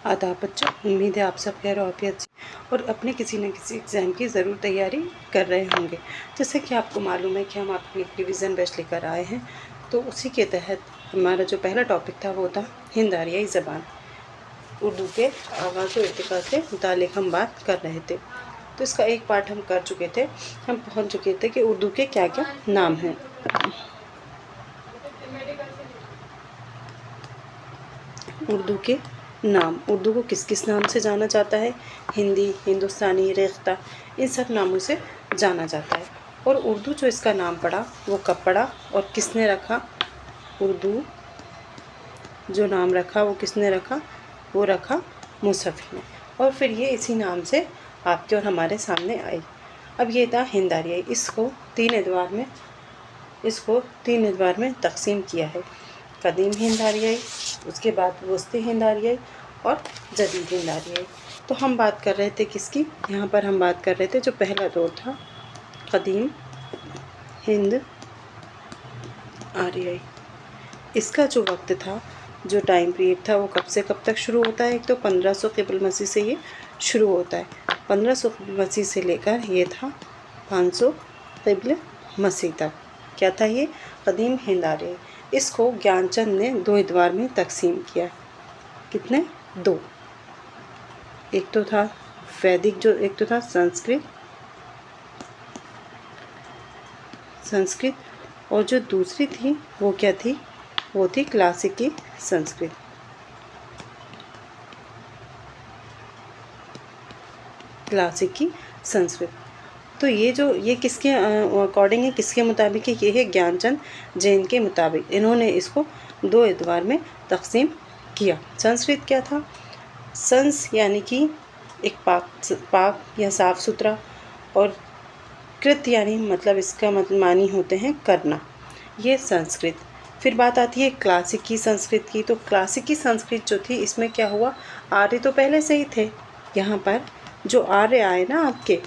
आदाब बच्चों, उम्मीद है आप सब खैर आफियत से और अपने किसी न किसी एग्ज़ाम की ज़रूर तैयारी कर रहे होंगे। जैसे कि आपको मालूम है कि हम आपके लिए रिवीज़न बेस्ट लेकर आए हैं, तो उसी के तहत हमारा जो पहला टॉपिक था वो था हिंद आरियाई ज़बान। उर्दू के आगाज़ व इर्तिका से मुतालिक हम बात कर रहे थे। तो इसका एक पार्ट हम कर चुके थे। हम पहुँच चुके थे कि उर्दू के क्या क्या नाम हैं। उर्दू के नाम, उर्दू को किस किस नाम से जाना जाता है? हिंदी, हिंदुस्तानी, रेख्ता, इन सब नामों से जाना जाता है। और उर्दू जो इसका नाम पड़ा वो कब पड़ा और किसने रखा? उर्दू जो नाम रखा वो किसने रखा? वो रखा मुसफ़ी ने, और फिर ये इसी नाम से आपके और हमारे सामने आई। अब ये था हिंद आरियाई। इसको तीन एतबार में तकसीम किया है। कदीम हिंद आरियाई, उसके बाद वस्ती हिंद आरियाई और जदीद हिंद आरियाई। तो हम बात कर रहे थे किसकी? यहाँ पर हम बात कर रहे थे जो पहला दौर था कदीम हिंद आरियाई। इसका जो वक्त था, जो टाइम पीरियड था, वो कब से कब तक शुरू होता है? एक तो 1500 क़िब्ल मसीह से ये शुरू होता है। 1500 क़िब्ल मसीह से लेकर ये था 500 क़िब्ल मसीह तक। क्या था ये? कदीम हिंद आरियाई। इसको ज्ञानचंद ने 2 एतबार में तकसीम किया। कितने? 2। एक तो था वैदिक, एक तो था संस्कृत, और जो दूसरी थी वो क्या थी? वो थी क्लासिकी संस्कृत। क्लासिकी संस्कृत। तो ये किसके अकॉर्डिंग है, किसके मुताबिक है? ये है ज्ञानचंद जैन के मुताबिक। इन्होंने इसको 2 एतबार में तकसीम किया। संस्कृत क्या था? संस यानी कि एक पाक या साफ सुथरा, और कृत यानी मतलब इसका मतलब मानी होते हैं करना, ये संस्कृत। फिर बात आती है क्लासिकी संस्कृत की। तो क्लासिकी संस्कृत जो थी, इसमें क्या हुआ? आर्य तो पहले से ही थे। यहाँ पर जो आर्य आए ना आपके,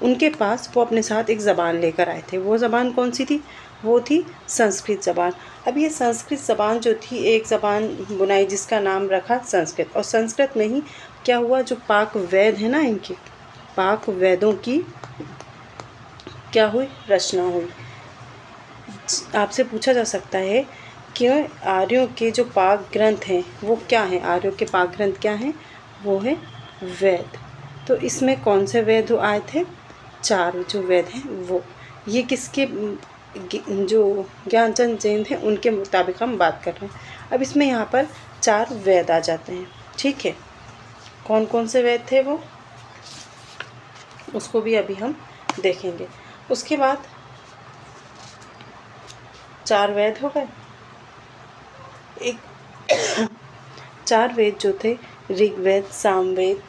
उनके पास वो अपने साथ एक ज़बान लेकर आए थे। वो ज़बान कौन सी थी? वो थी संस्कृत ज़बान। अब ये संस्कृत ज़बान जो थी, एक ज़बान बुनाई जिसका नाम रखा संस्कृत। और संस्कृत में ही क्या हुआ? जो पाक वेद है ना, इनके पाक वेदों की क्या हुई? रचना हुई। आपसे पूछा जा सकता है कि आर्यों के जो पाक ग्रंथ हैं वो क्या हैं? आर्यों के पाक ग्रंथ क्या हैं? वो है वेद। तो इसमें कौन से वेद आए थे? 4 जो वेद हैं वो। ये किसके? जो ज्ञानचंद जैन थे उनके मुताबिक हम बात कर रहे हैं। अब इसमें यहाँ पर 4 वेद आ जाते हैं, ठीक है। कौन कौन से वेद थे वो, उसको भी अभी हम देखेंगे। उसके बाद 4 वेद हो गए। 4 वेद जो थे, ऋग्वेद, सामवेद,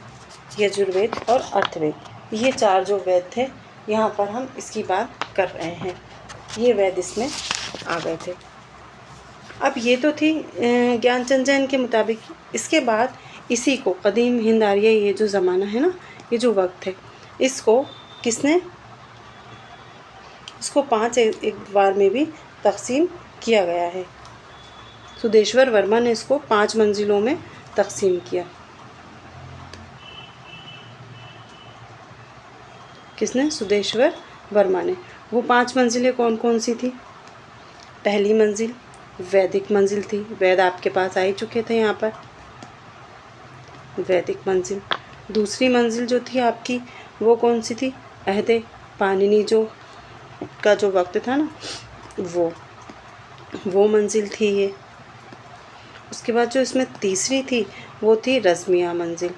यजुर्वेद और अथर्ववेद, ये 4 जो वेद थे, यहाँ पर हम इसकी बात कर रहे हैं। ये वेद इसमें आ गए थे। अब ये तो थी ज्ञानचंद जैन के मुताबिक। इसके बाद इसी को कदीम हिंद आरियाई, ये जो ज़माना है ना, ये जो वक्त है, इसको किसने? इसको 5 एतबार में भी तकसीम किया गया है। सुदेश्वर वर्मा ने इसको 5 मंजिलों में तकसीम किया। किसने? सुदेश्वर वर्मा ने। वो 5 मंजिलें कौन कौन सी थी? पहली मंजिल वैदिक मंजिल थी। वेद आपके पास आ ही चुके थे यहाँ पर, वैदिक मंजिल। दूसरी मंजिल जो थी आपकी, वो कौन सी थी? अहदे पाणिनि जो का जो वक्त था ना, वो मंजिल थी ये। उसके बाद जो इसमें तीसरी थी वो थी रज़मिया मंजिल।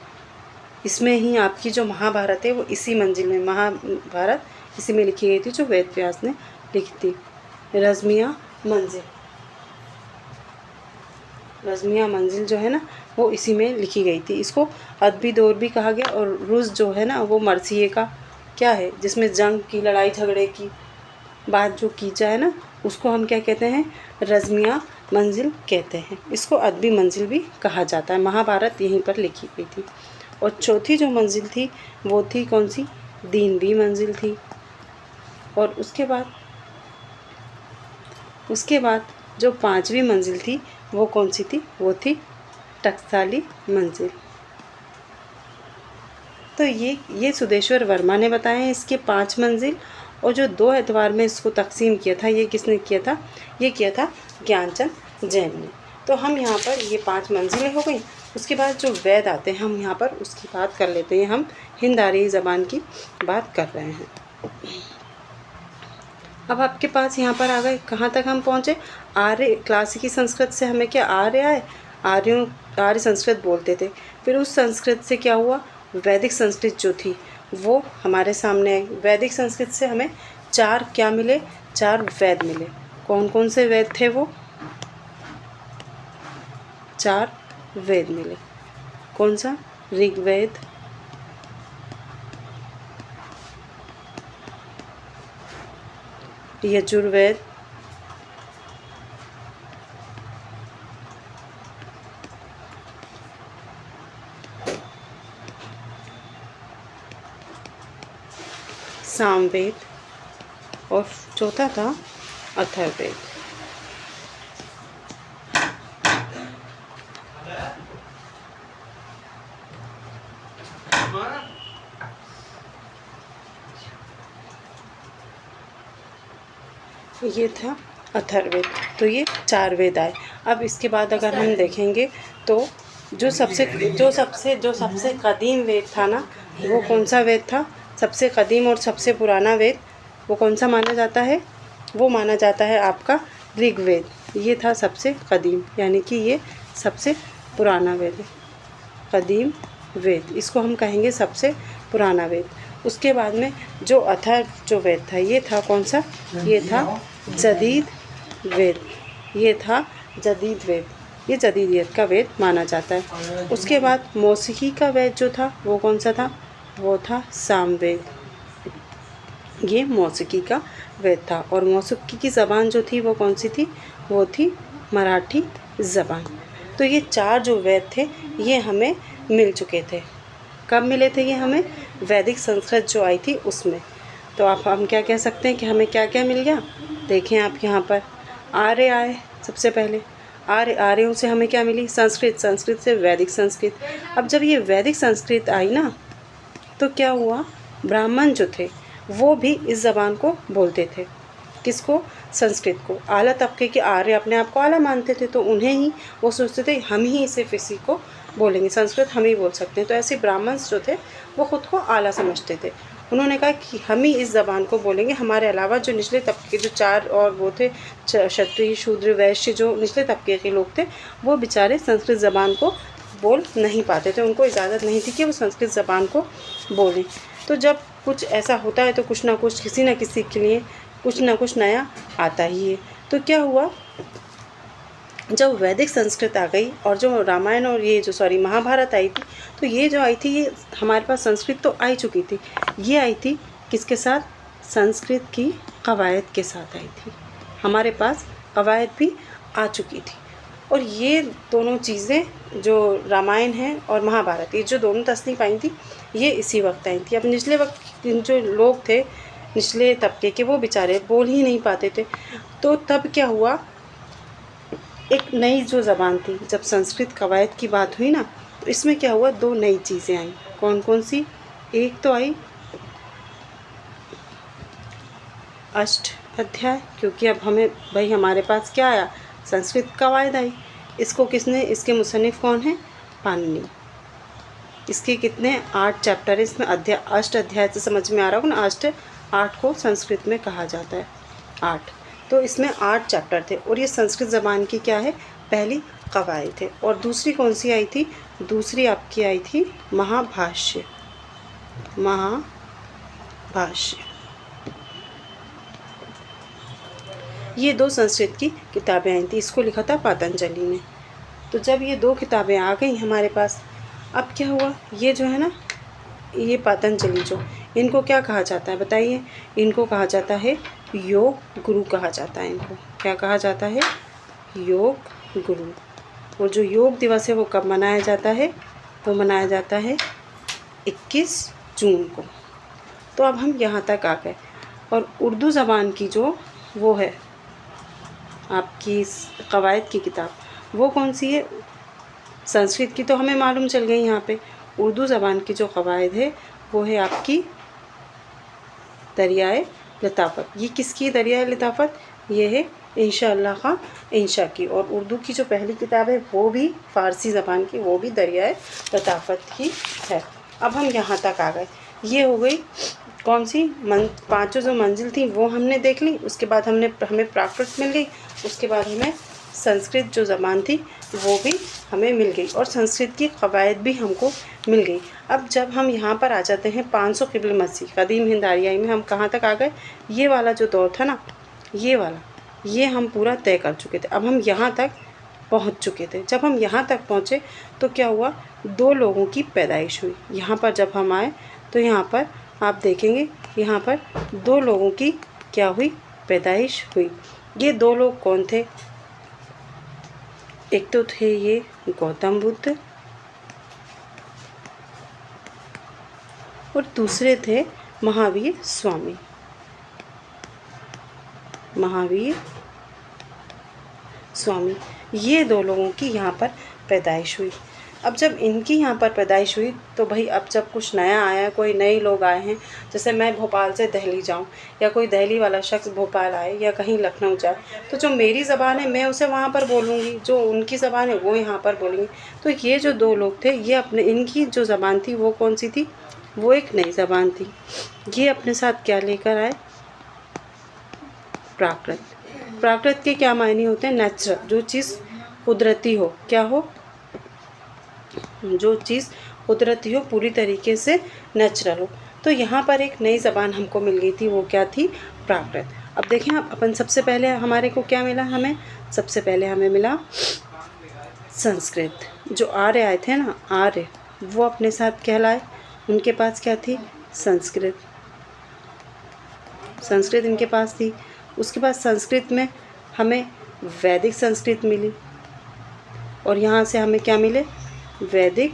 इसमें ही आपकी जो महाभारत है वो इसी मंजिल में, महाभारत इसी में लिखी गई थी, जो वेद व्यास ने लिखी थी। रज़मिया मंजिल, रज़मिया मंजिल जो है ना, वो इसी में लिखी गई थी। इसको अदबी दौर भी कहा गया। और रुज़ जो है ना, वो मरसिए का क्या है, जिसमें जंग की, लड़ाई झगड़े की बात जो की जाए ना, उसको हम क्या कहते हैं? रज़मिया मंजिल कहते हैं। इसको अदबी मंजिल भी कहा जाता है। महाभारत यहीं पर लिखी गई थी। और चौथी जो मंजिल थी वो थी कौन सी? दीनवी मंजिल थी। और उसके बाद जो 5वीं मंजिल थी वो कौन सी थी? वो थी टकसाली मंजिल। तो ये सुदेश्वर वर्मा ने बताए हैं इसके 5 मंजिल, और जो 2 एतवार में इसको तकसीम किया था ये किसने किया था? ये किया था ज्ञानचंद जैन ने। तो हम यहाँ पर ये 5 मंजिलें हो गई। उसके बाद जो वेद आते हैं हम यहाँ पर उसकी बात कर लेते हैं। हम हिंद आर्य ज़बान की बात कर रहे हैं। अब आपके पास यहाँ पर आ गए, कहाँ तक हम पहुँचे? आर्य, क्लासिकी संस्कृत से हमें क्या आर्य आए, आर्य संस्कृत बोलते थे। फिर उस संस्कृत से क्या हुआ? वैदिक संस्कृत जो थी वो हमारे सामने आई। वैदिक संस्कृत से हमें 4 क्या मिले? 4 वेद मिले। कौन कौन से वेद थे वो? 4 वेद मिले। कौन सा? ऋग्वेद, यजुर्वेद, सामवेद, और चौथा था अथर्ववेद। ये था अथर्ववेद। तो ये 4 वेद आए। अब इसके बाद अगर हम देखेंगे तो जो सबसे कदीम वेद था ना, वो कौन सा वेद था? सबसे कदीम और सबसे पुराना वेद वो कौन सा माना जाता है? वो माना जाता है आपका ऋग्वेद। ये था सबसे कदीम, यानी कि ये सबसे पुराना वेद है, कदीम वेद। इसको हम कहेंगे सबसे पुराना वेद। उसके बाद में जो जो वेद था ये था कौन सा? ये था जदीद वेद। ये था जदीद वेद। ये जदीदियत का वेद माना जाता है। उसके बाद मौसीकी का वेद जो था वो कौन सा था? वो था सामवेद। ये मौसीकी का वेद था। और मौसीकी की ज़बान जो थी वो कौन सी थी? वो थी मराठी ज़बान। तो ये 4 जो वेद थे ये हमें मिल चुके थे। कब मिले थे ये हमें? वैदिक संस्कृत जो आई थी उसमें। तो आप हम क्या कह सकते हैं कि हमें क्या क्या मिल गया? देखें आप यहाँ पर आर्य आए सबसे पहले। आर्यों से हमें क्या मिली? संस्कृत। संस्कृत से वैदिक संस्कृत। अब जब ये वैदिक संस्कृत आई ना तो क्या हुआ? ब्राह्मण जो थे वो भी इस ज़बान को बोलते थे। किसको? संस्कृत को। आला तबके के आर्य अपने आप को आला मानते थे, तो उन्हें ही वो सोचते थे हम ही सिर्फ इसी को बोलेंगे, संस्कृत हम ही बोल सकते हैं। तो ऐसे ब्राह्मण जो थे वो ख़ुद को आला समझते थे। उन्होंने कहा कि हम ही इस ज़बान को बोलेंगे, हमारे अलावा जो निचले तबके जो 4 और वो थे क्षत्रिय, शूद्र, वैश्य, जो निचले तबके के लोग थे वो बेचारे संस्कृत ज़बान को बोल नहीं पाते थे। उनको इजाज़त नहीं थी कि वो संस्कृत ज़बान को बोलें। तो जब कुछ ऐसा होता है तो कुछ ना कुछ किसी न किसी के लिए कुछ ना कुछ नया आता ही है। तो क्या हुआ? जब वैदिक संस्कृत आ गई और जो रामायण और ये जो महाभारत आई थी, तो ये जो आई थी ये हमारे पास संस्कृत तो आई चुकी थी। ये आई थी किसके साथ? संस्कृत की कवायद के साथ आई थी। हमारे पास कवायद भी आ चुकी थी। और ये दोनों चीज़ें जो रामायण है और महाभारत, ये जो दोनों तस्नीफ़ आई थी ये इसी वक्त आई थी। अब निचले वक्त जो लोग थे निचले तबके के वो बेचारे बोल ही नहीं पाते थे। तो तब क्या हुआ? एक नई जो ज़बान थी, जब संस्कृत कवायद की बात हुई ना तो इसमें क्या हुआ? 2 नई चीज़ें आई। कौन कौन सी? एक तो आई अष्ट अध्याय, क्योंकि अब हमें भाई हमारे पास क्या आया? संस्कृत कवायद आई। इसको किसने? इसके मुसन्निफ़ कौन है? पाणिनि। इसके कितने? 8 चैप्टर है इसमें। अष्ट अध्याय से समझ में आ रहा होगा ना, 8 को संस्कृत में कहा जाता है 8। तो इसमें 8 चैप्टर थे और ये संस्कृत ज़बान की क्या है? पहली कवायद है। और दूसरी कौन सी आई थी? दूसरी आपकी आई थी महाभाष्य। महाभाष्य ये 2 संस्कृत की किताबें आई थी। इसको लिखा था पतंजलि ने। तो जब ये 2 किताबें आ गई हमारे पास, अब क्या हुआ? ये जो है ना, ये पतंजलि जो, इनको क्या कहा जाता है बताइए? इनको कहा जाता है योग गुरु कहा जाता है। इनको क्या कहा जाता है? योग गुरु। और जो योग दिवस है वो कब मनाया जाता है? वो मनाया जाता है 21 जून को। तो अब हम यहाँ तक आ गए। और उर्दू ज़बान की जो वो है आपकी कवायद की किताब, वो कौन सी है? संस्कृत की तो हमें मालूम चल गई यहाँ पे। उर्दू ज़बान की जो क़वायद है वो है आपकी दरियाए लताफ़त। ये किसकी दरियाए लताफ़त? ये है इंशाअल्लाह ख़ां इंशा की। और उर्दू की जो पहली किताब है वो भी फ़ारसी ज़बान की, वो भी दरियाए लताफ़त ही है। अब हम यहाँ तक आ गए। ये हो गई कौन सी पांचों जो मंजिल थी वो हमने देख ली। उसके बाद हमें प्राकृत मिल गई। उसके बाद हमें संस्कृत जो ज़बान थी वो भी हमें मिल गई और संस्कृत की क़वायद भी हमको मिल गई। अब जब हम यहाँ पर आ जाते हैं 500 क़िब्ल मसीह क़दीम हिंद आरियाई में, हम कहाँ तक आ गए? ये वाला जो दौर था ना, ये वाला, ये हम पूरा तय कर चुके थे। अब हम यहाँ तक पहुँच चुके थे। जब हम यहाँ तक पहुँचे तो क्या हुआ? 2 लोगों की पैदाइश हुई। यहाँ पर जब हम आए तो यहाँ पर आप देखेंगे, यहाँ पर 2 लोगों की क्या हुई? पैदाइश हुई। ये 2 लोग कौन थे? एक तो थे ये गौतम बुद्ध और दूसरे थे महावीर स्वामी। महावीर स्वामी, ये 2 लोगों की यहाँ पर पैदाइश हुई। अब जब इनकी यहाँ पर पैदाइश हुई तो भाई अब जब कुछ नया आया, कोई नए लोग आए हैं, जैसे मैं भोपाल से दिल्ली जाऊँ या कोई दिल्ली वाला शख्स भोपाल आए या कहीं लखनऊ जाए, तो जो मेरी ज़बान है मैं उसे वहाँ पर बोलूँगी, जो उनकी ज़बान है वो यहाँ पर बोलेंगी। तो ये जो 2 लोग थे, ये अपने, इनकी जो ज़बान थी वो कौन सी थी? वो एक नई ज़बान थी। ये अपने साथ क्या लेकर आए? प्राकृत। प्राकृत के क्या मायने होते हैं? नेचुरल, जो चीज़ कुदरती हो। क्या हो? जो चीज़ कुदरती हो, पूरी तरीके से नेचुरल हो। तो यहाँ पर एक नई ज़बान हमको मिल गई थी, वो क्या थी? प्राकृत। अब देखें अपन, सबसे पहले हमारे को क्या मिला? हमें सबसे पहले हमें मिला संस्कृत। जो आर्य आए थे ना, आर्य, वो अपने साथ कहलाए, उनके पास क्या थी? संस्कृत। संस्कृत इनके पास थी। उसके बाद संस्कृत में हमें वैदिक संस्कृत मिली और यहाँ से हमें क्या मिले? वैदिक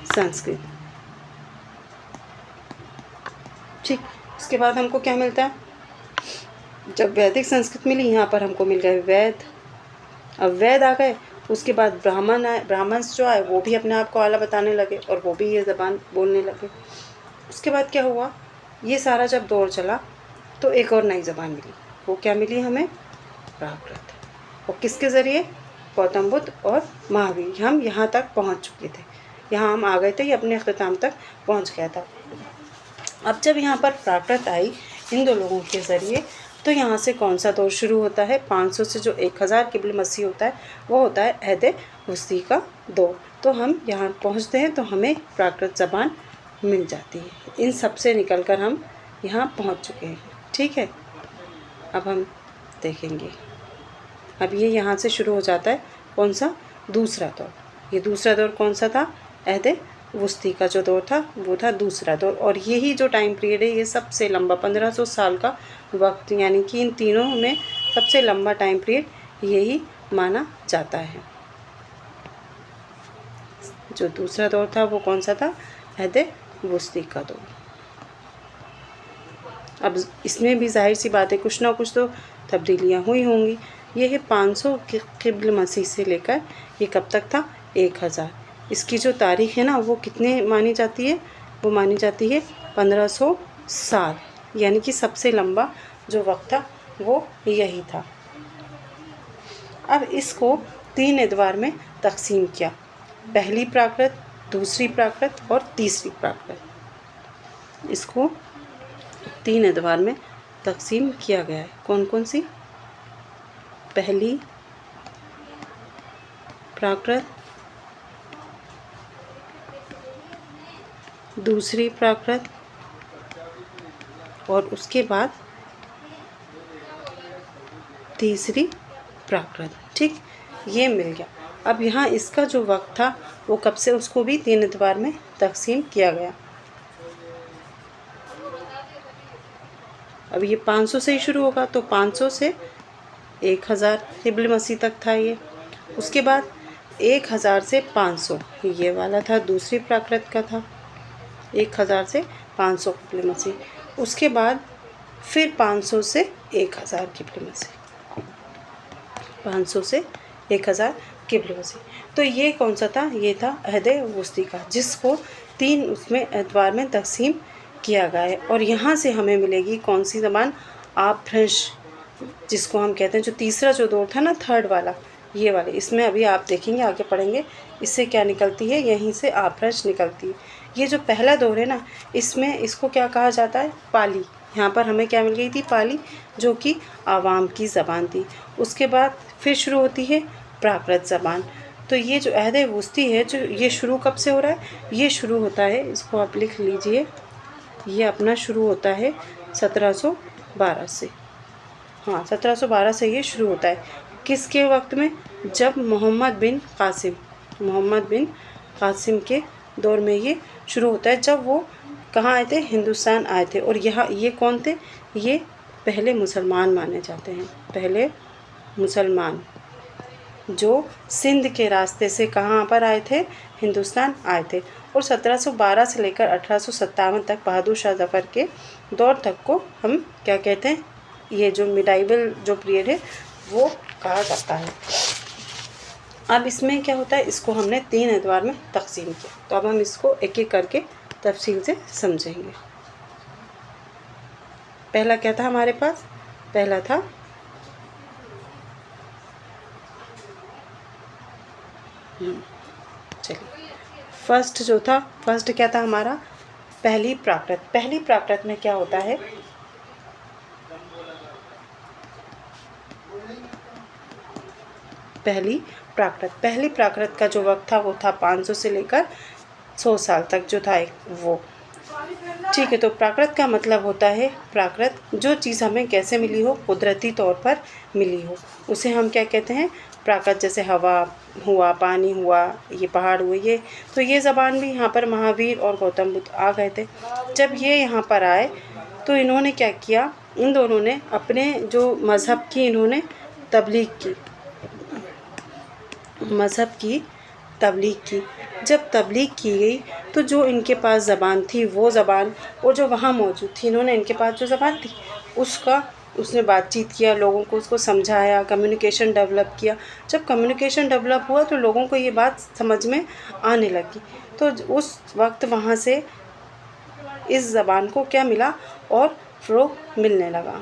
संस्कृत। ठीक, उसके बाद हमको क्या मिलता है? जब वैदिक संस्कृत मिली, यहाँ पर हमको मिल गए वेद। अब वेद आ गए, उसके बाद ब्राह्मण आए। ब्राह्मण जो आए वो भी अपने आप को आला बताने लगे और वो भी ये ज़बान बोलने लगे। उसके बाद क्या हुआ? ये सारा जब दौर चला तो एक और नई ज़बान मिली। वो क्या मिली हमें? प्राकृत। और किसके ज़रिए? गौतम बुद्ध और महावीर। हम यहाँ तक पहुँच चुके थे, यहाँ हम आ गए थे, ये अपने अख्ताम तक पहुँच गया था। अब जब यहाँ पर प्राकृत आई इन 2 लोगों के ज़रिए, तो यहाँ से कौन सा दौर शुरू होता है? 500 से जो 1000 क़िब्ल मसीह होता है वो होता है अहद वस्ती का दौर। तो हम यहाँ पहुँचते हैं तो हमें प्राकृत ज़बान मिल जाती है। इन सब से निकल कर हम यहाँ पहुँच चुके हैं। ठीक है, अब हम देखेंगे। अब ये यहाँ से शुरू हो जाता है कौन सा? दूसरा दौर। ये दूसरा दौर कौन सा था? अहद वस्ती का जो दौर था वो था दूसरा दौर। और यही जो टाइम पीरियड है ये सबसे लंबा 1500 साल का वक्त, यानी कि इन तीनों में सबसे लंबा टाइम पीरियड यही माना जाता है। जो दूसरा दौर था वो कौन सा था? अहद वस्ती का दौर। अब इसमें भी जाहिर सी बात है कुछ ना कुछ तो तब्दीलियाँ हुई होंगी। ये है 500 क़िब्ल मसीह से लेकर ये कब तक था? 1000। इसकी जो तारीख़ है ना वो कितने मानी जाती है? वो मानी जाती है 1500 साल, यानी कि सबसे लंबा जो वक्त था वो यही था। अब इसको 3 एतबार में तकसीम किया। पहली प्राकृत, दूसरी प्राकृत और तीसरी प्राकृत। इसको 3 एतबार में तकसीम किया गया है। कौन कौन सी? पहली प्राकृत, दूसरी प्राकृत और उसके बाद तीसरी प्राकृत। ठीक, ये मिल गया। अब यहाँ इसका जो वक्त था वो कब से, उसको भी 3 एतबार में तकसीम किया गया। अब ये 500 से ही शुरू होगा, तो 500 से 1000 क़िब्ल मसीह तक था ये। उसके बाद 1000 से 500 ये वाला था, दूसरी प्राकृत का था। 1000 से 500 क़िब्ल मसीह। उसके बाद फिर 500 से 1000 क़िब्ल मसीह। 500 से 1000 किबलोसी। तो ये कौन सा था? ये था अहदे वस्ती का, जिसको 3 उसमें एतवार में तकसीम किया गया है। और यहाँ से हमें मिलेगी कौन सी ज़बान? आभ्रंश, जिसको हम कहते हैं, जो तीसरा जो दौर था ना, थर्ड वाला, ये वाले, इसमें अभी आप देखेंगे, आगे पढ़ेंगे, इससे क्या निकलती है? यहीं से आभ्रंश निकलती है। ये जो पहला दौर है ना, इसमें इसको क्या कहा जाता है? पाली। यहाँ पर हमें क्या मिल गई थी? पाली, जो कि आवाम की ज़बान थी। उसके बाद फिर शुरू होती है प्राकृत ज़बान। तो ये जो अहद वस्ती है, जो ये शुरू कब से हो रहा है? ये शुरू होता है, इसको आप लिख लीजिए, ये अपना शुरू होता है 1712 से। हाँ, 1712 से ये शुरू होता है। किसके वक्त में? जब मोहम्मद बिन कासिम के दौर में ये शुरू होता है, जब वो कहाँ आए थे? हिंदुस्तान आए थे। और यहाँ ये कौन थे? ये पहले मुसलमान माने जाते हैं, पहले मुसलमान जो सिंध के रास्ते से कहाँ पर आए थे? हिंदुस्तान आए थे। और 1712 से लेकर 1857 तक बहादुर शाह जफ़र के दौर तक को हम क्या कहते हैं? ये जो मिडाइवल जो पीरियड है वो कहा जाता है। अब इसमें क्या होता है? इसको हमने 3 एतवार में तकसीम किया, तो अब हम इसको एक एक करके तफसील से समझेंगे। पहला क्या था हमारे पास? पहला था चलिए, फर्स्ट जो था, फर्स्ट क्या था हमारा? पहली प्राकृत। पहली प्राकृत में क्या होता है? पहली प्राकृत का जो वक्त था वो था 500 से लेकर 100 साल तक जो था वो। ठीक है, तो प्राकृत का मतलब होता है, प्राकृत जो चीज़ हमें कैसे मिली हो? कुदरती तौर पर मिली हो, उसे हम क्या कहते हैं? प्राकृत। जैसे हवा हुआ, पानी हुआ, ये पहाड़ हुए, ये तो ये ज़बान भी यहाँ पर महावीर और गौतम बुद्ध आ गए थे। जब ये यहाँ पर आए तो इन्होंने क्या किया? इन दोनों ने अपने जो मज़हब की इन्होंने तबलीग की, मज़हब की तबलीग की। जब तबलीग की गई तो जो इनके पास ज़बान थी वो ज़बान, और जो वहाँ मौजूद थी, इन्होंने इनके पास जो ज़बान थी उसने बातचीत किया, लोगों को उसको समझाया, कम्युनिकेशन डेवलप किया। जब कम्युनिकेशन डेवलप हुआ तो लोगों को ये बात समझ में आने लगी। तो उस वक्त वहाँ से इस ज़बान को क्या मिला? और फ़रोग़ मिलने लगा।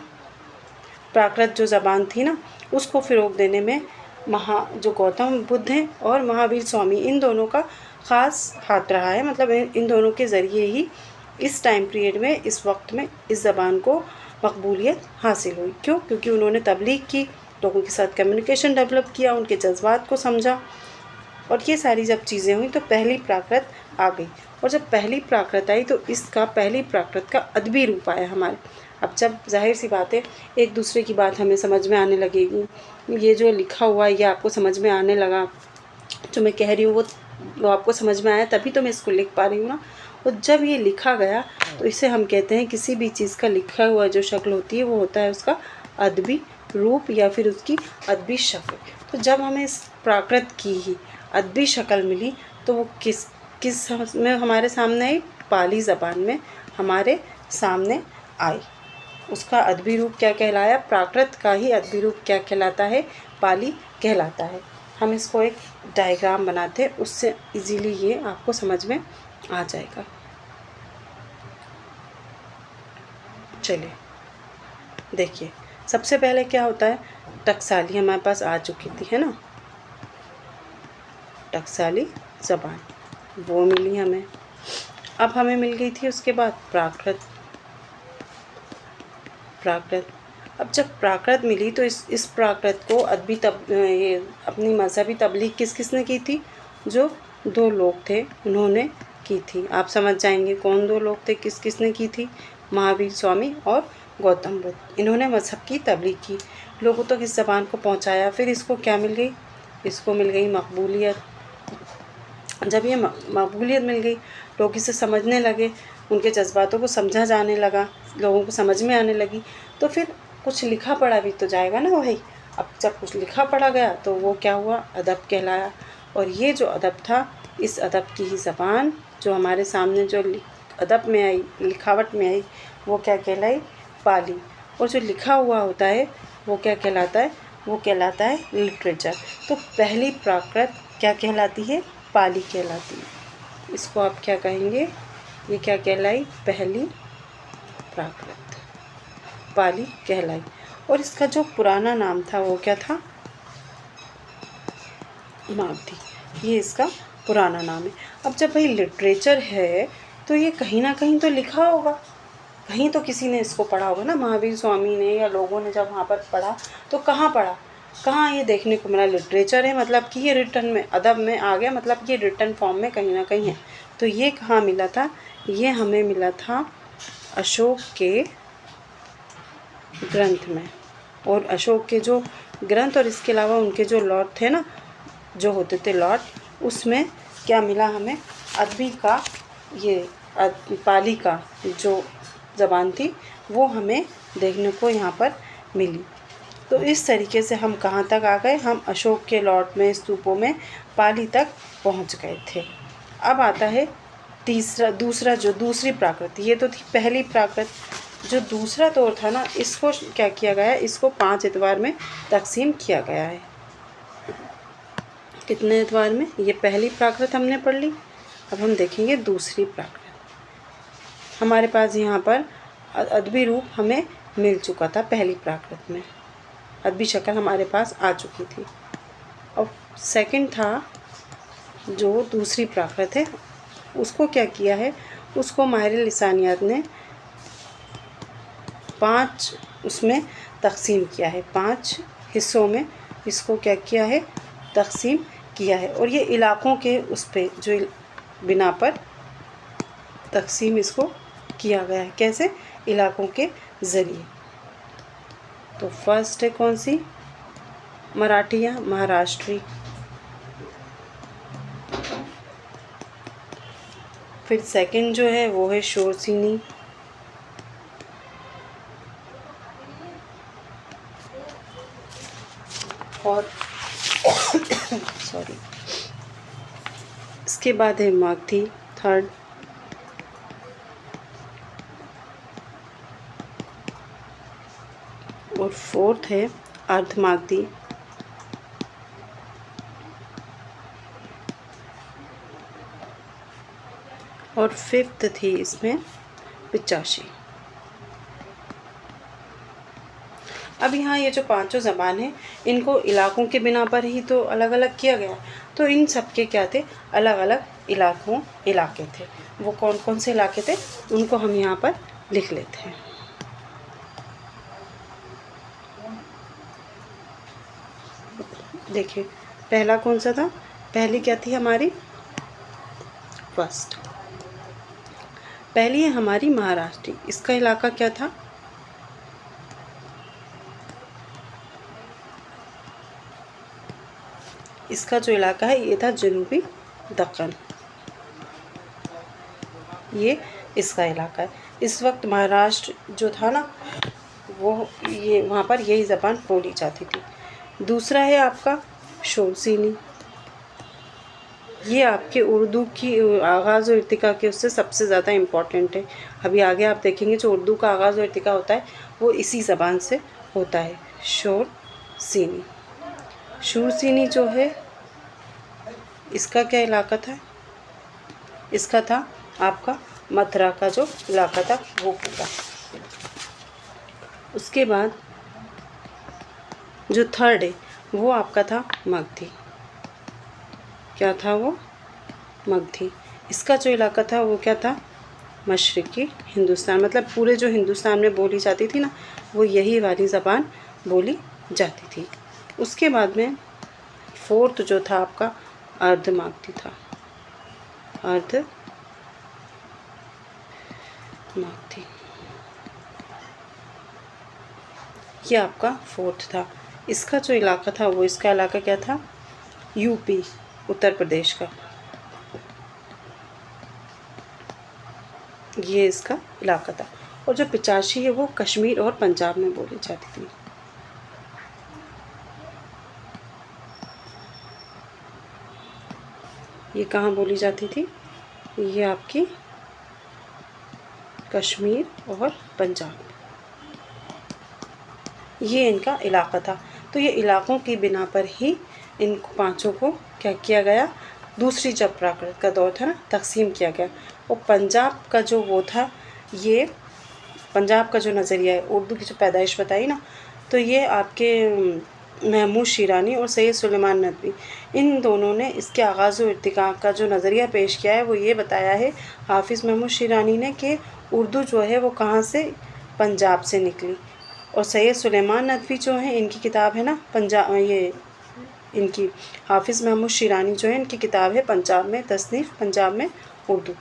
प्राकृत जो ज़बान थी ना, उसको फ़रोग़ देने में जो गौतम बुद्ध हैं और महावीर स्वामी, इन दोनों का ख़ास हाथ रहा है। मतलब इन दोनों के ज़रिए ही इस टाइम पीरियड में, इस वक्त में इस ज़बान को मकबूलियत हासिल हुई। क्यों? क्योंकि उन्होंने तबलीग की, लोगों के साथ कम्युनिकेशन डेवलप किया, उनके जज्बात को समझा, और ये सारी जब चीज़ें हुई तो पहली प्राकृत आ गई। और जब पहली प्राकृत आई तो इसका पहली प्राकृत का अदबी रूप आया हमारे। अब जब जाहिर सी बात है, एक दूसरे की बात हमें समझ में आने लगेगी, ये जो लिखा हुआ है ये आपको समझ में आने लगा, जो मैं कह रही हूँ वो आपको समझ में आया, तभी तो मैं इसको लिख पा रही हूँ ना। और जब ये लिखा गया तो इसे हम कहते हैं, किसी भी चीज़ का लिखा हुआ जो शक्ल होती है वो होता है उसका अदबी रूप या फिर उसकी अदबी शक्ल। तो जब हमें इस प्राकृत की ही अदबी शक्ल मिली तो वो किस में हमारे सामने आई? पाली ज़बान में हमारे सामने आई। उसका अदबी रूप क्या कहलाया? प्राकृत का ही अदबी रूप क्या कहलाता है? पाली कहलाता है। हम इसको एक डायग्राम बनाते हैं, उससे इजीली ये आपको समझ में आ जाएगा। चलिए देखिए, सबसे पहले क्या होता है? टकसाली हमारे पास आ चुकी थी, है ना, टकसाली ज़बान वो मिली हमें। अब हमें मिल गई थी उसके बाद प्राकृत। अब जब प्राकृत मिली तो इस प्राकृत को अदबी ये अपनी मजहबी तबलीग किसने की थी? जो 2 लोग थे उन्होंने की थी। आप समझ जाएंगे कौन 2 लोग थे, किसने की थी? महावीर स्वामी और गौतम बुद्ध। इन्होंने मजहब की तबलीग की, लोगों तक इस ज़बान को पहुंचाया। फिर इसको क्या मिल गई? इसको मिल गई मकबूलियत। जब ये मकबूलियत मिल गई, लोग इसे समझने लगे, उनके जज्बातों को समझा जाने लगा, लोगों को समझ में आने लगी, तो फिर कुछ लिखा पढ़ा भी तो जाएगा ना भाई। अब जब कुछ लिखा पढ़ा गया तो वो क्या हुआ? अदब कहलाया। और ये जो अदब था, इस अदब की ही ज़बान जो हमारे सामने जो अदब में आई, लिखावट में आई, वो क्या कहलाई? पाली। और जो लिखा हुआ होता है वो क्या कहलाता है? वो कहलाता है लिटरेचर। तो पहली प्राकृत क्या कहलाती है? पाली कहलाती है। इसको आप क्या कहेंगे? ये क्या कहलाई? पहली प्राकृत पाली कहलाई। और इसका जो पुराना नाम था वो क्या था? मागधी। ये इसका पुराना नाम है। अब जब भाई लिटरेचर है तो ये कहीं ना कहीं तो लिखा होगा, कहीं तो किसी ने इसको पढ़ा होगा ना, महावीर स्वामी ने या लोगों ने जब वहाँ पर पढ़ा तो कहाँ पढ़ा, कहाँ ये देखने को मिला? लिटरेचर है मतलब कि ये रिटर्न में, अदब में आ गया, मतलब ये रिटर्न फॉर्म में कहीं ना कहीं है। तो ये कहाँ मिला था? ये हमें मिला था अशोक के ग्रंथ में। और अशोक के जो ग्रंथ और इसके अलावा उनके जो लॉर्ड थे ना, जो होते थे लॉर्ड, उसमें क्या मिला हमें? अदबी का ये पाली का जो ज़बान थी वो हमें देखने को यहाँ पर मिली। तो इस तरीके से हम कहाँ तक आ गए? हम अशोक के लॉर्ड में, स्तूपों में पाली तक पहुँच गए थे। अब आता है दूसरी प्राकृत। ये तो थी पहली प्राकृत। जो दूसरा दौर था ना, इसको क्या किया गया है? इसको 5 एतवार में तकसीम किया गया है। कितने एतवार में? ये पहली प्राकृत हमने पढ़ ली। अब हम देखेंगे दूसरी प्राकृत। हमारे पास यहाँ पर अदबी रूप हमें मिल चुका था पहली प्राकृत में, अदबी शक्ल हमारे पास आ चुकी थी। और सेकंड था जो दूसरी प्राकृत है, उसको क्या किया है? उसको माहिर लिसानियात ने 5 उसमें तकसीम किया है, 5 हिस्सों में इसको क्या किया है? तकसीम किया है। और ये इलाकों के उस पे जो बिना पर तकसीम इसको किया गया है। कैसे? इलाकों के ज़रिए। तो फर्स्ट है कौन सी? मराठी या महाराष्ट्री। फिर सेकंड जो है वो है शोरसिनी। और सॉरी, इसके बाद है मागधी, थर्ड। और फोर्थ है अर्धमागधी। और फिफ्थ थी इसमें 85। अब यहाँ ये जो 5 ज़बान है, इनको इलाकों के बिना पर ही तो अलग अलग किया गया। तो इन सब के क्या थे? अलग अलग इलाके थे। वो कौन कौन से इलाके थे उनको हम यहाँ पर लिख लेते हैं। देखिए पहला कौन सा था? पहली क्या थी हमारी? फर्स्ट। पहली है हमारी महाराष्ट्र। इसका इलाका क्या था? इसका जो इलाका है ये था जनूबी दक्कन। ये इसका इलाका है। इस वक्त महाराष्ट्र जो था ना, वो ये वहाँ पर यही ज़बान बोली जाती थी। दूसरा है आपका शोरसिनी। ये आपके उर्दू की आगाज़ और इर्तिका के उससे सबसे ज़्यादा इम्पॉर्टेंट है। अभी आगे आप देखेंगे जो उर्दू का आगाज़ और इर्तिका होता है वो इसी ज़बान से होता है, शोरसिनी। शूरसिनी जो है इसका क्या इलाका था? इसका था आपका मथुरा का जो इलाका था वो पूरा। उसके बाद जो थर्ड है वो आपका था मगधी। क्या था वो? मगधी। इसका जो इलाका था वो क्या था? मशरक़ी हिंदुस्तान। मतलब पूरे जो हिंदुस्तान में बोली जाती थी ना, वो यही वाली ज़बान बोली जाती थी। उसके बाद में फोर्थ जो था आपका अर्धमागधी था। अर्धमागधी। ये आपका फोर्थ था। इसका जो इलाका था वो, इसका इलाका क्या था? यूपी, उत्तर प्रदेश का। ये इसका इलाका था। और जो 85 है वो कश्मीर और पंजाब में बोली जाती थी। ये कहाँ बोली जाती थी? ये आपकी कश्मीर और पंजाब, ये इनका इलाका था। तो ये इलाक़ों की बिना पर ही इन पाँचों को क्या किया गया, दूसरी जब प्राकृत का दौर था ना, तकसीम किया गया। और पंजाब का जो वो था, ये पंजाब का जो नज़रिया है, उर्दू की जो पैदाइश बताई ना, तो ये आपके महमूद शिरानी और सैयद सुलेमान नदवी, इन दोनों ने इसके आगाज़ और इर्तिका का जो नज़रिया पेश किया है वो ये बताया है हाफिज़ महमूद शिरानी ने कि उर्दू जो है वो कहाँ से, पंजाब से निकली। और सैयद सुलेमान नदवी जो है, इनकी किताब है ना पंजाब, ये इनकी हाफिज़ महमूद शिरानी जो है, इनकी किताब है पंजाब में तसनीफ़, पंजाब में उर्दू।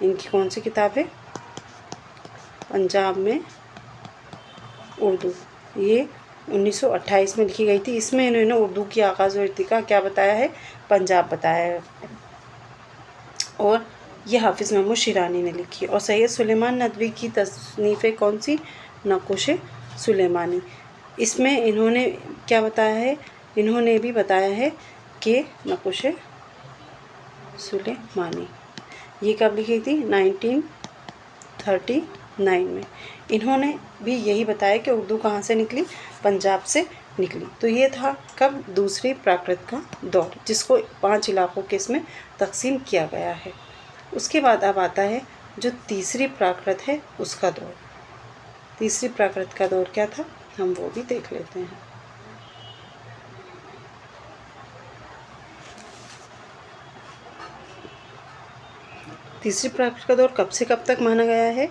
इनकी कौन सी किताब है, पंजाब में उर्दू, ये 1928 में लिखी गई थी। इसमें इन्होंने उर्दू की आगाज़ और इर्तिका क्या बताया है, पंजाब बताया है। और ये हाफिज़ महमूद शिरानी ने लिखी। और सैयद सुलेमान नदवी की तसनीफ़ कौन सी, नक़ुश सुलेमानी। इसमें इन्होंने क्या बताया है, इन्होंने भी बताया है कि नक़ुश सुलेमानी ये कब लिखी थी, 1939 में। इन्होंने भी यही बताया कि उर्दू कहाँ से निकली, पंजाब से निकली। तो ये था कब, दूसरी प्राकृत का दौर, जिसको 5 इलाक़ों के इसमें तकसीम किया गया है। उसके बाद अब आता है जो तीसरी प्राकृत है उसका दौर। तीसरी प्राकृत का दौर क्या था, हम वो भी देख लेते हैं। तीसरी प्राकृत का दौर कब से कब तक माना गया है,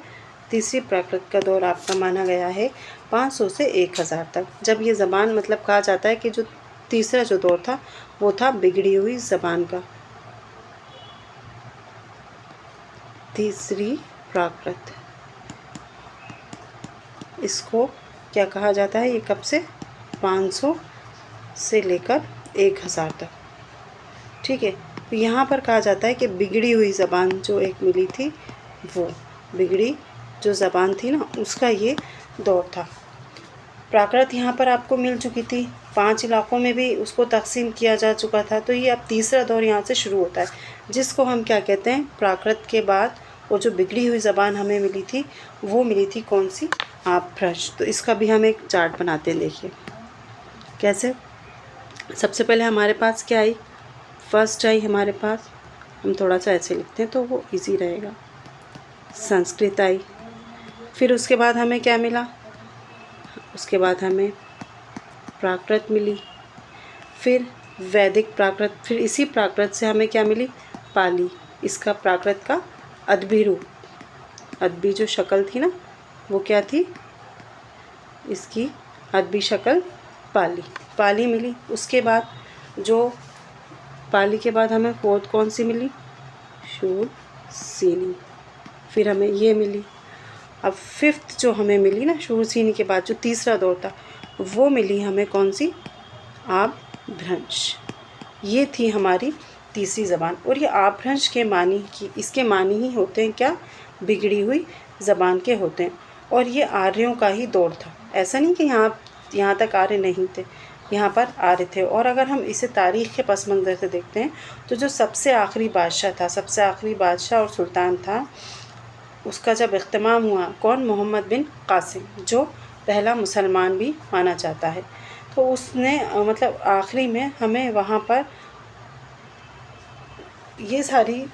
तीसरी प्राकृत का दौर आपका माना गया है 500 से 1000 तक। जब ये ज़बान, मतलब कहा जाता है कि जो तीसरा जो दौर था वो था बिगड़ी हुई ज़बान का। तीसरी प्राकृत, इसको क्या कहा जाता है, ये कब से, 500 से लेकर 1000 तक, ठीक है। तो यहाँ पर कहा जाता है कि बिगड़ी हुई ज़बान जो एक मिली थी, वो बिगड़ी जो ज़बान थी ना, उसका ये दौर था। प्राकृत यहाँ पर आपको मिल चुकी थी, 5 इलाक़ों में भी उसको तकसीम किया जा चुका था। तो ये अब तीसरा दौर यहाँ से शुरू होता है, जिसको हम क्या कहते हैं, प्राकृत के बाद वो जो बिगड़ी हुई ज़बान हमें मिली थी, वो मिली थी कौन सी, अपभ्रंश। तो इसका भी हम एक चार्ट बनाते हैं, देखिए कैसे। सबसे पहले हमारे पास क्या आई, फर्स्ट आई हमारे पास, हम थोड़ा सा ऐसे लिखते हैं तो वो इजी रहेगा, संस्कृत आई। फिर उसके बाद हमें क्या मिला, उसके बाद हमें प्राकृत मिली, फिर वैदिक प्राकृत, फिर इसी प्राकृत से हमें क्या मिली, पाली। इसका प्राकृत का अदबी रूप, अदबी जो शक्ल थी ना, वो क्या थी, इसकी अदबी शक्ल पाली, पाली मिली। उसके बाद जो पाली के बाद हमें फोर्थ कौन सी मिली, शूरसेनी, फिर हमें ये मिली। अब फिफ्थ जो हमें मिली ना, शूरसेनी के बाद जो तीसरा दौर था, वो मिली हमें कौन सी, अपभ्रंश। ये थी हमारी तीसरी ज़बान। और ये अपभ्रंश के मानी की, इसके मानी ही होते हैं क्या, बिगड़ी हुई ज़बान के होते हैं। और ये आर्यों का ही दौर था, ऐसा नहीं कि यहाँ तक आर्य नहीं थे, यहाँ पर आर्य थे। और अगर हम इसे तारीख़ के पस मंज़र से देखते हैं तो जो सबसे आखिरी बादशाह था, सबसे आखिरी बादशाह और सुल्तान था, उसका जब इख्तिमाम हुआ, कौन, मोहम्मद बिन कासिम, जो पहला मुसलमान भी माना जाता है। तो उसने मतलब आखिरी में हमें वहाँ पर ये सारी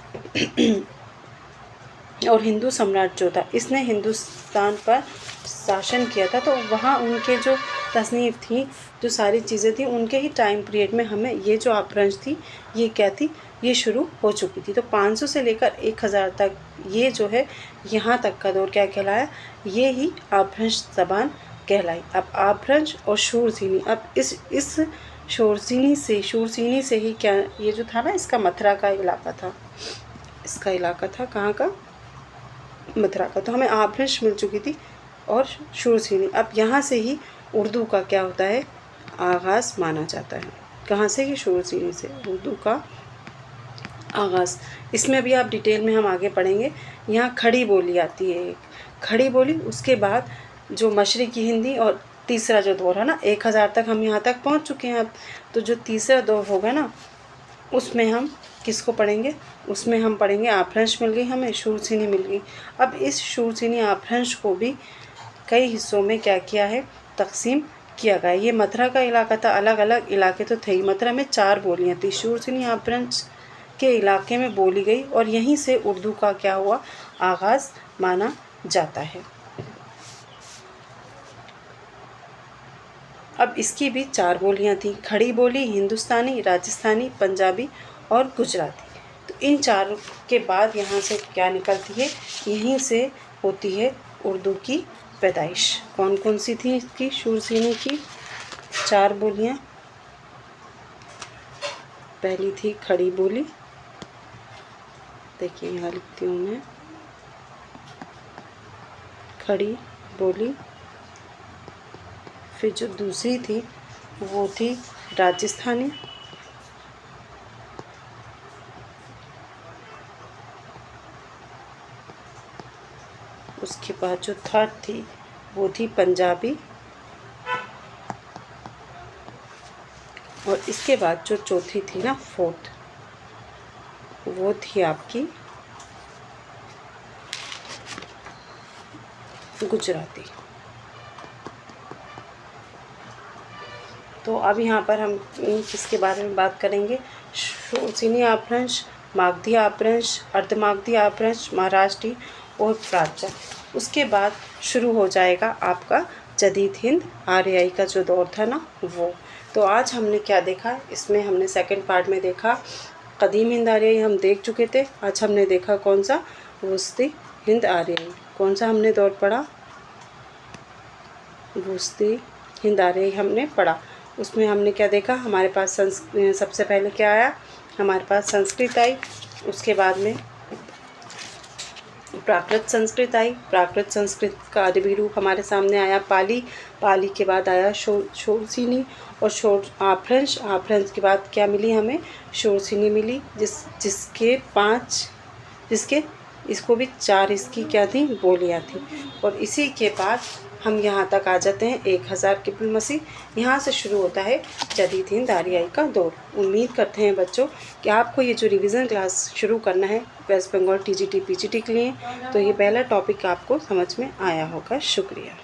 और हिंदू सम्राट जो था, इसने हिंदुस्तान पर शासन किया था। तो वहाँ उनके जो तसनीफ़ थी, जो सारी चीज़ें थी, उनके ही टाइम पीरियड में हमें ये जो अपभ्रंश थी, ये क्या थी, ये शुरू हो चुकी थी। तो 500 से लेकर 1000 तक ये जो है, यहाँ तक का दौर क्या कहलाया, ये ही अपभ्रंश ज़बान कहलाई। अब अपभ्रंश और शूरसेनी, अब इस शूरसेनी से ही क्या, ये जो था ना, इसका मथुरा का इलाका था, इसका इलाका था कहाँ का, मथुरा का। तो हमें अपभ्रंश मिल चुकी थी और शूरसेनी। अब यहाँ से ही उर्दू का क्या होता है, आगाज़ माना जाता है। कहाँ से, कि शूरसेनी से उर्दू का आगाज़। इसमें भी आप डिटेल में हम आगे पढ़ेंगे। यहाँ खड़ी बोली आती है, एक खड़ी बोली। उसके बाद जो मशरिकी हिंदी, और तीसरा जो दौर है ना, 1000 तक हम यहाँ तक पहुँच चुके हैं अब। तो जो तीसरा दौर होगा ना, उसमें हम किसको पढ़ेंगे, उसमें हम पढ़ेंगे, अपभ्रंश मिल गई हमें, शूरसेनी मिल गई। अब इस शूरसेनी अपभ्रंश को भी कई हिस्सों में क्या किया है, तकसीम किया गया। ये मथुरा का इलाका था, अलग अलग इलाके तो थे ही। मथुरा में 4 बोलियाँ थी, शूरसेनी अपभ्रंश के इलाके में बोली गई और यहीं से उर्दू का क्या हुआ, आगाज़ माना जाता है। अब इसकी भी 4 बोलियाँ थी, खड़ी बोली, हिंदुस्तानी, राजस्थानी, पंजाबी और गुजराती। तो इन 4 के बाद यहाँ से क्या निकलती है, यहीं से होती है उर्दू की पैदाइश। कौन कौन सी थी इसकी, शूरसेनी की 4 बोलियाँ। पहली थी खड़ी बोली, देखिए यहाँ लिखती हूँ मैं, खड़ी बोली। फिर जो दूसरी थी वो थी राजस्थानी, उसके बाद जो थर्ड थी वो थी पंजाबी, और इसके बाद जो चौथी थी ना, फोर्थ, वो थी आपकी गुजराती। तो अब यहाँ पर हम किसके बारे में बात करेंगे, शूरसेनी अपभ्रंश, मागधी अपभ्रंश, अर्धमागधी अपभ्रंश, महाराष्ट्री और प्राच्य। उसके बाद शुरू हो जाएगा आपका जदीद हिंद आर्याई का जो दौर था ना वो। तो आज हमने क्या देखा, इसमें हमने सेकंड पार्ट में देखा कदीम हिंद आर्याई हम देख चुके थे। आज हमने देखा कौन सा, वस्ती हिंद आर्याई। कौन सा हमने दौर पढ़ा, वस्ती हिंद आर्याई हमने पढ़ा। उसमें हमने क्या देखा, हमारे पास सबसे पहले क्या आया, हमारे पास संस्कृत आई, उसके बाद में प्राकृत संस्कृत आई, प्राकृत संस्कृत का अदबी रूप हमारे सामने आया पाली, पाली के बाद आया शूरसेनी और अपभ्रंश, अपभ्रंश के बाद क्या मिली हमें, शूरसेनी मिली, जिसके इसको भी 4 इसकी क्या थी, बोलियाँ थी। और इसी के बाद हम यहाँ तक आ जाते हैं 1000 क़िब्ल मसीह। यहाँ से शुरू होता है जदीद हिंद आर्याई का दौर। उम्मीद करते हैं बच्चों कि आपको ये जो रिवीजन क्लास शुरू करना है वेस्ट बंगाल टीजीटी पीजीटी के लिए, तो ये पहला टॉपिक आपको समझ में आया होगा। शुक्रिया।